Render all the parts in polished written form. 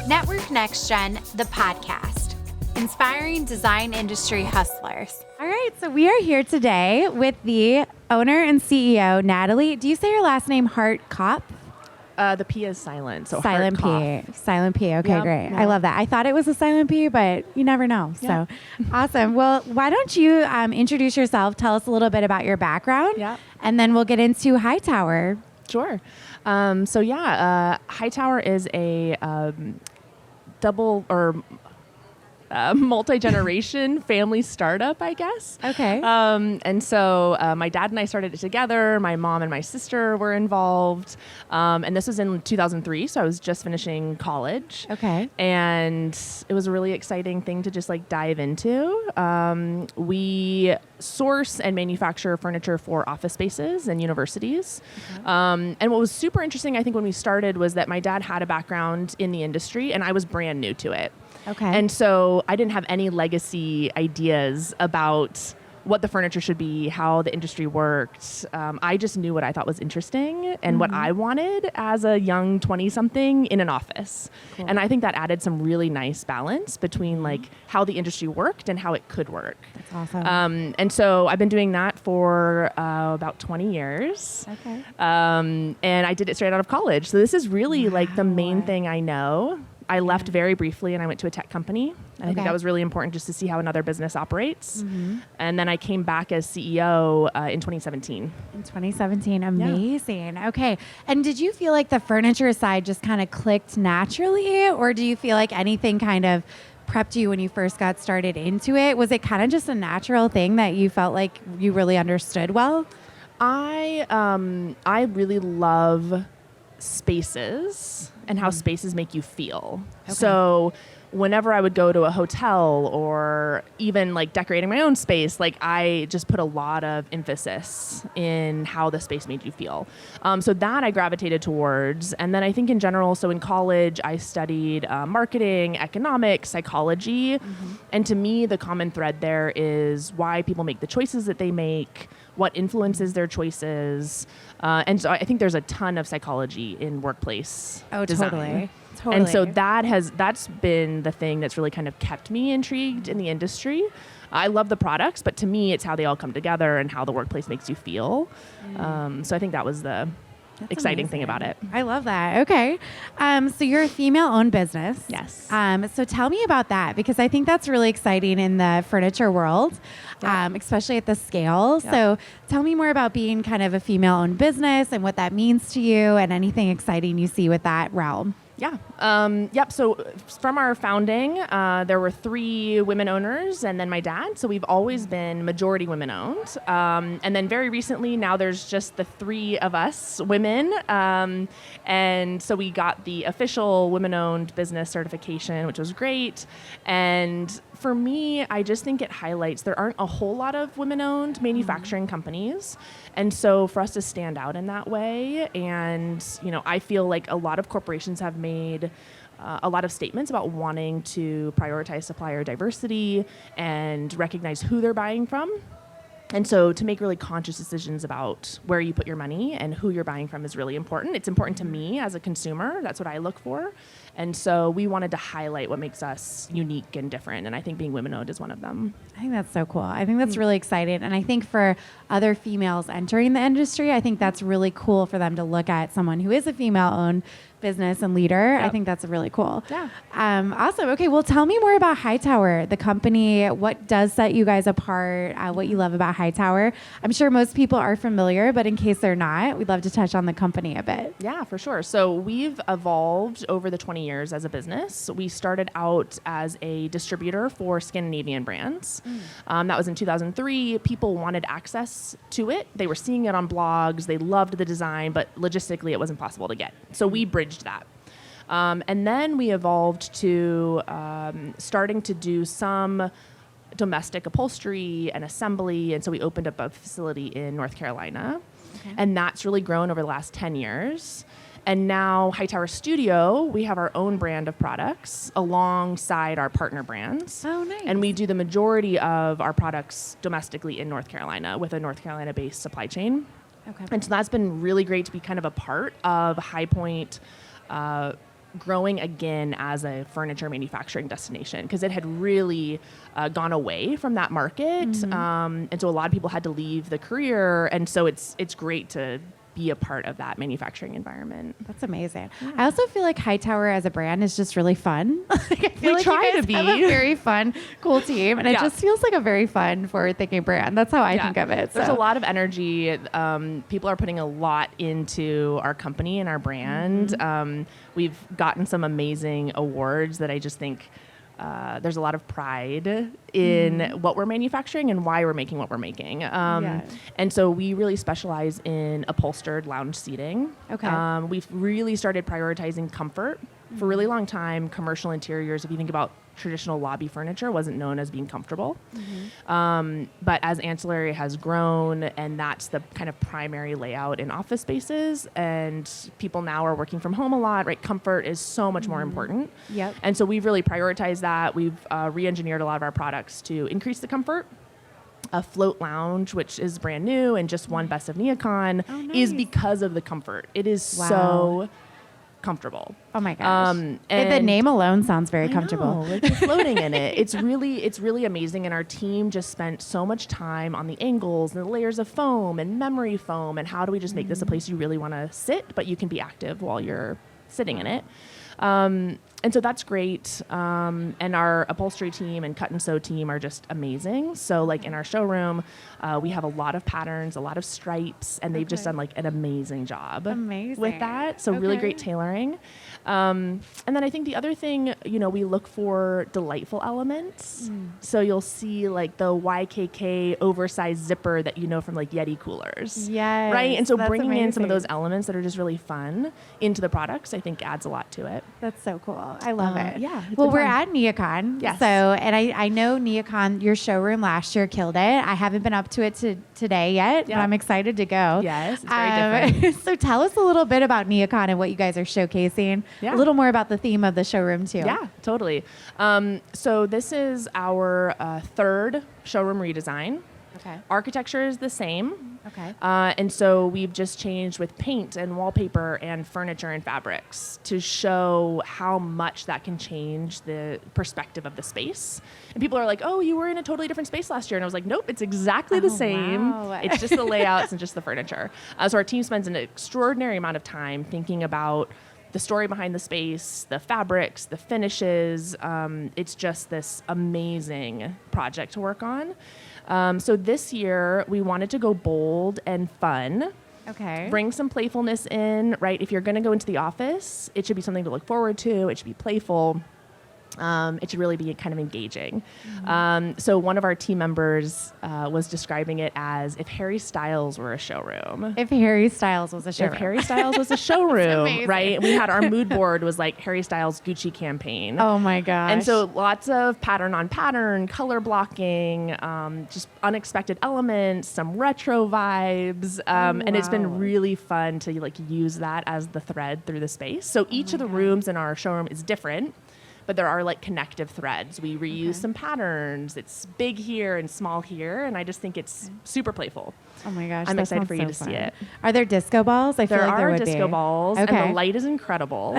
Network Next Gen, the podcast, inspiring design industry hustlers. All right, so we are here today with the owner and CEO, Natalie. Do you say your last name Hartkopf? The P is silent, so silent P. Hartkopf. Silent P. Okay, Yep, great. yeah. I love that. I thought it was a silent P, but you never know. Yeah. So awesome. Well, why don't you introduce yourself? Tell us a little bit about your background, Yeah. and then we'll get into Hightower. Sure. Hightower is a double or multi-generation family startup, I guess. Okay. And so my dad and I started it together. My mom and my sister were involved. And this was in 2003, so I was just finishing college. Okay. And it was a really exciting thing to just like dive into. We source and manufacture furniture for office spaces and universities. Okay. And what was super interesting, I think, when we started was that my dad had a background in the industry and I was brand new to it. Okay. And so I didn't have any legacy ideas about what the furniture should be, how the industry worked. I just knew what I thought was interesting and what I wanted as a young 20-something in an office. Cool. And I think that added some really nice balance between like how the industry worked and how it could work. That's awesome. And so I've been doing that for about 20 years. Okay. And I did it straight out of college. So this is really like the main thing I know. I left very briefly and I went to a tech company. And I think that was really important just to see how another business operates. And then I came back as CEO in 2017. In 2017. Amazing. Yeah. Okay. And did you feel like the furniture side just kind of clicked naturally, or do you feel like anything kind of prepped you when you first got started into it? Was it kind of just a natural thing that you felt like you really understood well? I really love spaces and how spaces make you feel. Okay. So whenever I would go to a hotel or even like decorating my own space, like I just put a lot of emphasis in how the space made you feel. So that I gravitated towards. And then I think in general, so in college, I studied marketing, economics, psychology. And to me, the common thread there is why people make the choices that they make, what influences their choices. And so I think there's a ton of psychology in workplace design. Totally. And so that's been the thing that's really kind of kept me intrigued in the industry. I love the products, but to me, it's how they all come together and how the workplace makes you feel. So I think that was the exciting thing about it. I love that. Okay. So you're a female-owned business. Yes. So tell me about that, because I think that's really exciting in the furniture world, especially at the scale. Yeah. So tell me more about being kind of a female-owned business and what that means to you and anything exciting you see with that realm. Yeah. So from our founding, there were 3 women owners and then my dad. So we've always been majority women owned. And then very recently, now there's just the 3 of us women. And so we got the official women owned business certification, which was great. And for me, I just think it highlights there aren't a whole lot of women-owned manufacturing companies. And so for us to stand out in that way, and I feel like a lot of corporations have made a lot of statements about wanting to prioritize supplier diversity and recognize who they're buying from. And so to make really conscious decisions about where you put your money and who you're buying from is really important. It's important to me as a consumer. That's what I look for. And so we wanted to highlight what makes us unique and different. And I think being women-owned is one of them. I think that's so cool. I think that's really exciting. And I think for other females entering the industry, I think that's really cool for them to look at someone who is a female-owned business and leader. Yep. I think that's really cool. Yeah. Awesome. Okay. Well, tell me more about Hightower, the company. What does set you guys apart? What you love about Hightower? I'm sure most people are familiar, but in case they're not, we'd love to touch on the company a bit. Yeah, for sure. So we've evolved over the 20 years as a business. We started out as a distributor for Scandinavian brands. That was in 2003. People wanted access to it. They were seeing it on blogs. They loved the design, but logistically it wasn't possible to get. So we bridged that. And then we evolved to starting to do some domestic upholstery and assembly. And so we opened up a facility in North Carolina. Okay. And that's really grown over the last 10 years. And now Hightower Studio, we have our own brand of products alongside our partner brands. Oh, nice. And we do the majority of our products domestically in North Carolina with a North Carolina-based supply chain. Okay. And so that's been really great to be kind of a part of High Point growing again as a furniture manufacturing destination, because it had really gone away from that market. And so a lot of people had to leave the career. And so it's great to be a part of that manufacturing environment. That's amazing. Yeah. I also feel like Hightower as a brand is just really fun. I feel like try you guys to be have a very fun, cool team, and it just feels like a very fun, forward-thinking brand. That's how I think of it. There's a lot of energy. People are putting a lot into our company and our brand. We've gotten some amazing awards that I just think there's a lot of pride in what we're manufacturing and why we're making what we're making. And so we really specialize in upholstered lounge seating. Okay. We've really started prioritizing comfort. For a really long time, commercial interiors, if you think about traditional lobby furniture, wasn't known as being comfortable. But as ancillary has grown, and that's the kind of primary layout in office spaces, and people now are working from home a lot, right? Comfort is so much more important. Yep. And so we've really prioritized that. We've re-engineered a lot of our products to increase the comfort. A float lounge, which is brand new and just won Best of NeoCon, is because of the comfort. It is so comfortable. Oh my gosh. And the name alone sounds very comfortable. Like you're floating in it. It's really amazing. And our team just spent so much time on the angles and the layers of foam and memory foam, and how do we just make this a place you really want to sit, but you can be active while you're sitting in it. And so that's great. And our upholstery team and cut and sew team are just amazing. So like in our showroom, we have a lot of patterns, a lot of stripes, and they've just done like an amazing job with that. So really great tailoring. And then I think the other thing, we look for delightful elements. So you'll see like the YKK oversized zipper that from like Yeti coolers. Yes. Right? And so bringing in some of those elements that are just really fun into the products, I think adds a lot to it. That's so cool. I love it. Yeah. Well, we're at NeoCon. Yes. So, and I know NeoCon, your showroom last year killed it. I haven't been up to it today yet, but I'm excited to go. Yes, it's very different. So tell us a little bit about NeoCon and what you guys are showcasing. A little more about the theme of the showroom too. Yeah, totally. So this is our third showroom redesign. Okay. Architecture is the same. Okay. And so we've just changed with paint and wallpaper and furniture and fabrics to show how much that can change the perspective of the space. And people are like, oh, you were in a totally different space last year. And I was like, nope, it's exactly the same. Wow. It's just the layouts and just the furniture. So our team spends an extraordinary amount of time thinking about the story behind the space, the fabrics, the finishes. It's just this amazing project to work on. So this year, we wanted to go bold and fun. Okay. Bring some playfulness in, right? If you're going to go into the office, it should be something to look forward to. It should be playful. It should really be kind of engaging. So one of our team members was describing it as if Harry Styles were a showroom. If Harry Styles was a showroom. If Harry Styles was a showroom, right? We had our mood board was like Harry Styles Gucci campaign. Oh my gosh. And so lots of pattern on pattern, color blocking, just unexpected elements, some retro vibes. And it's been really fun to like use that as the thread through the space. So each of the rooms in our showroom is different, but there are like connective threads. We reuse some patterns. It's big here and small here. And I just think it's super playful. Oh my gosh. I'm excited for you to see it. Are there disco balls? I feel like there would be. There are disco balls. Okay. And the light is incredible.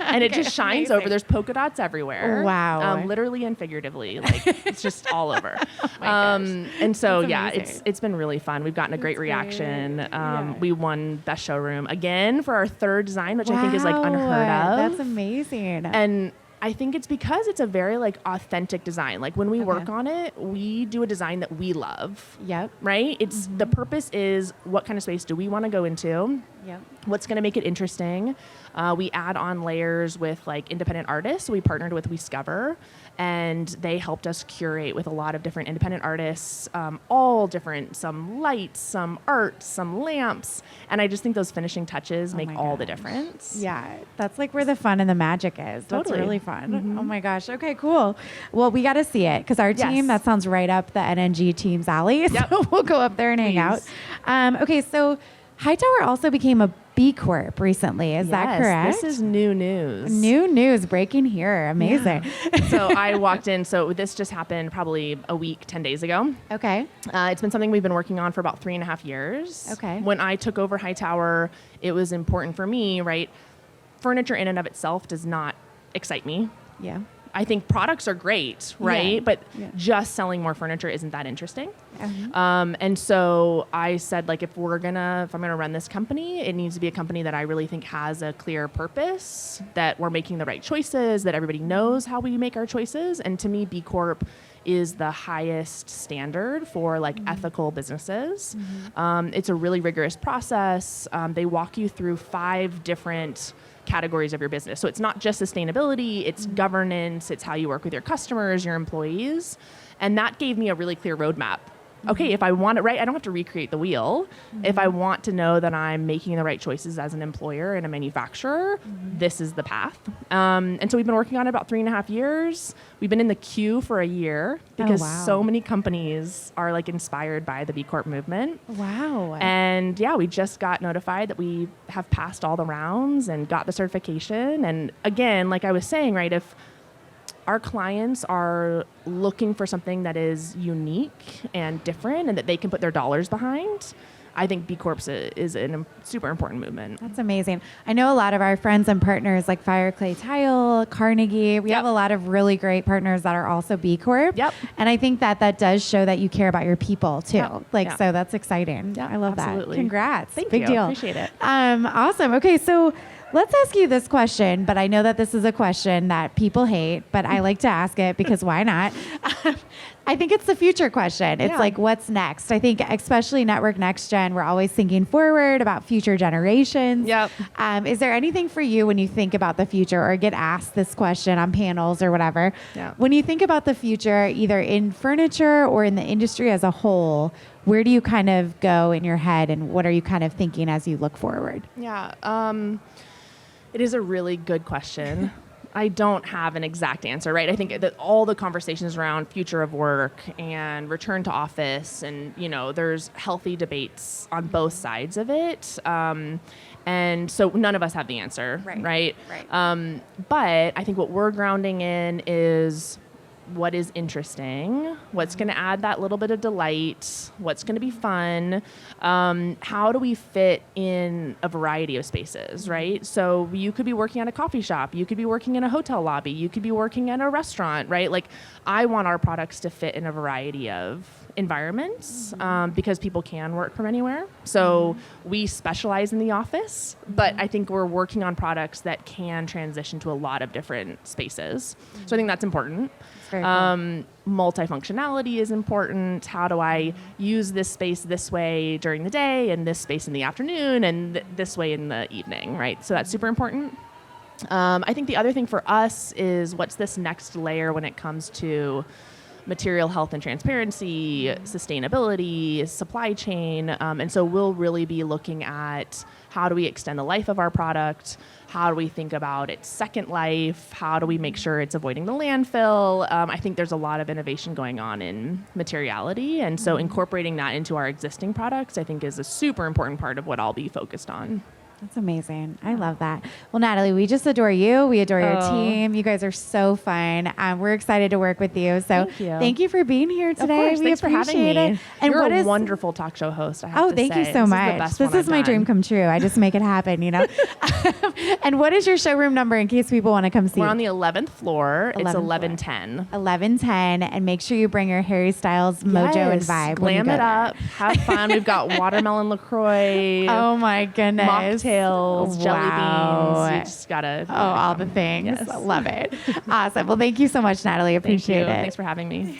And it just shines over. There's polka dots everywhere. Wow. Literally and figuratively. Like it's just all over. Oh my gosh. And so, That's it's been really fun. We've gotten a great reaction. We won Best Showroom again for our third design, which I think is like unheard of. That's amazing. And I think it's because it's a very like authentic design. Like when we work on it, we do a design that we love. Yep. Right? It's the purpose is what kind of space do we want to go into? Yep. What's going to make it interesting? We add on layers with like independent artists. So we partnered with WeScover, and they helped us curate with a lot of different independent artists, all different, some lights, some art, some lamps. And I just think those finishing touches make all the difference. Yeah, that's like where the fun and the magic is. That's Totally. really fun. Oh my gosh. Okay, cool. Well, we got to see it because our team, that sounds right up the NNG team's alley. So we'll go up there and hang out. Okay, so Hightower also became a B-Corp recently. Is that correct? This is new news. New news breaking here. Amazing. Yeah. So I walked in. So this just happened probably a week, 10 days ago. Okay. It's been something we've been working on for about 3.5 years. Okay. When I took over Hightower, it was important for me, right? furniture in and of itself does not excite me. Yeah. I think products are great, right? Yeah. But Yeah. just selling more furniture isn't that interesting. Mhm. And so I said, like, if I'm gonna run this company, it needs to be a company that I really think has a clear purpose, that we're making the right choices, that everybody knows how we make our choices. And to me, B-Corp is the highest standard for like ethical businesses. It's a really rigorous process. They walk you through 5 different categories of your business. So it's not just sustainability, it's governance, it's how you work with your customers, your employees. And that gave me a really clear roadmap. Okay, if I want it right, I don't have to recreate the wheel. If I want to know that I'm making the right choices as an employer and a manufacturer, this is the path. And so we've been working on it about 3.5 years. We've been in the queue for a year because so many companies are like inspired by the B Corp movement. Wow. And yeah, we just got notified that we have passed all the rounds and got the certification. And again, like I was saying, right, if our clients are looking for something that is unique and different and that they can put their dollars behind, I think B Corp is a super important movement. That's amazing. I know a lot of our friends and partners like Fire Clay Tile, Carnegie, we have a lot of really great partners that are also B Corp. Yep. And I think that does show that you care about your people too. So that's exciting. Yeah, I love absolutely. that. Congrats. Thank Big you. deal. Appreciate it. Awesome. Okay. So let's ask you this question, but I know that this is a question that people hate, but I like to ask it because why not? I think it's the future question. It's like, what's next? I think especially Network Next Gen, we're always thinking forward about future generations. Yep. Is there anything for you when you think about the future or get asked this question on panels or whatever? Yeah. When you think about the future, either in furniture or in the industry as a whole, where do you kind of go in your head and what are you kind of thinking as you look forward? Yeah. It is a really good question. I don't have an exact answer, right? I think that all the conversations around future of work and return to office and, there's healthy debates on both sides of it. And so none of us have the answer, right? But I think what we're grounding in is what is interesting, what's going to add that little bit of delight, what's going to be fun, how do we fit in a variety of spaces, right? So you could be working at a coffee shop, you could be working in a hotel lobby, you could be working at a restaurant, right? Like I want our products to fit in a variety of environments because people can work from anywhere. So we specialize in the office, but I think we're working on products that can transition to a lot of different spaces. So I think that's important. Multifunctionality is important. How do I use this space this way during the day and this space in the afternoon and this way in the evening, right? So that's super important. I think the other thing for us is what's this next layer when it comes to material health and transparency, sustainability, supply chain. And so we'll really be looking at how do we extend the life of our product? How do we think about its second life? How do we make sure it's avoiding the landfill? I think there's a lot of innovation going on in materiality. And so incorporating that into our existing products, I think is a super important part of what I'll be focused on. That's amazing. I love that. Well, Natalie, we just adore you. We adore your team. You guys are so fun. We're excited to work with you. So thank you for being here today. Of course. Thanks for having me. And you're a wonderful talk show host, I have to say. Thank you so much. This is my dream come true. I just make it happen, And what is your showroom number in case people want to come see? We're on the 11th floor. It's 1110. 1110. And make sure you bring your Harry Styles mojo and vibe. Glam it up. Have fun. We've got watermelon LaCroix. Oh, my goodness. Mocktails, jelly beans. You just gotta. All the things. Yes. Love it. Awesome. Well, thank you so much, Natalie. Appreciate it. Thanks for having me.